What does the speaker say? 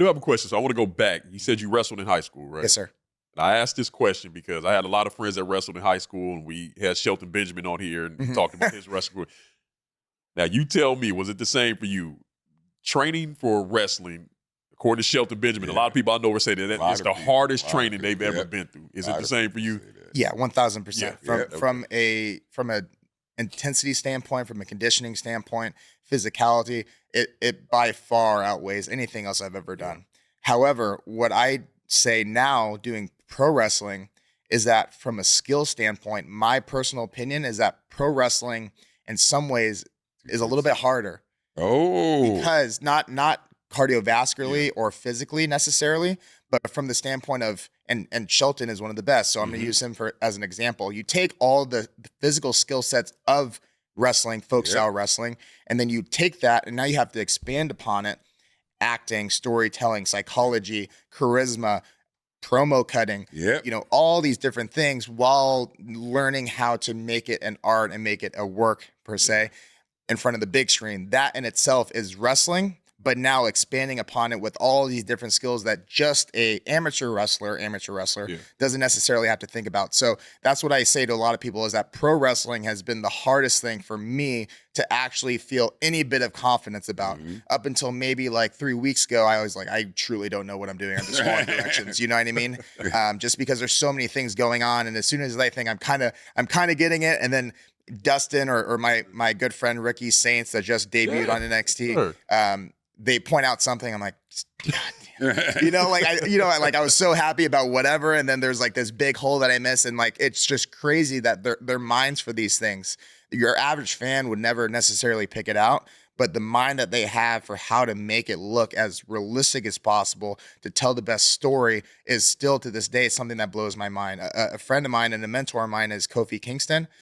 do have a question. So I want to go back. You said you wrestled in high school, right? Yes, sir. And I asked this question because I had a lot of friends that wrestled in high school, and we had Shelton Benjamin on here and Mhm. talked about his wrestling. Now, you tell me, was it the same for you? Training for wrestling, according to Shelton Benjamin, a lot of people I know were saying that Lot it's of the people- hardest lot of training they've people, ever yeah. been through. Is Lot it the of same for people you? say that. Yeah, 1000%. Yeah, From a intensity standpoint, from a conditioning standpoint, physicality, it by far outweighs anything else I've ever done. However, what I say now doing pro wrestling is that from a skill standpoint, my personal opinion is that pro wrestling in some ways is a little bit harder Oh, because not cardiovascularly Yeah. or physically necessarily, but from the standpoint of and Shelton is one of the best. So I'm going to use him for as an example. You take all the physical skill sets of wrestling, folk Yep. style wrestling, and then you take that and now you have to expand upon it: acting, storytelling, psychology, charisma, promo cutting, Yep. all these different things while learning how to make it an art and make it a work per se in front of the big screen. That in itself is wrestling, but now expanding upon it with all these different skills that just a amateur wrestler Yeah. doesn't necessarily have to think about. So that's what I say to a lot of people is that pro wrestling has been the hardest thing for me to actually feel any bit of confidence about. Up until maybe like 3 weeks ago, I was like, I truly don't know what I'm doing. I'm just following directions. You know what I mean? Just because there's so many things going on, and as soon as I think I'm kind of getting it, and then Dustin or my good friend Ricky Saints that just debuted Yeah, on NXT, sure. they point out something. I'm like, God damn. I was so happy about whatever, and then there's like this big hole that I miss, and like it's just crazy that their minds for these things. Your average fan would never necessarily pick it out, but the mind that they have for how to make it look as realistic as possible to tell the best story is still to this day something that blows my mind. A friend of mine and a mentor of mine is Kofi Kingston.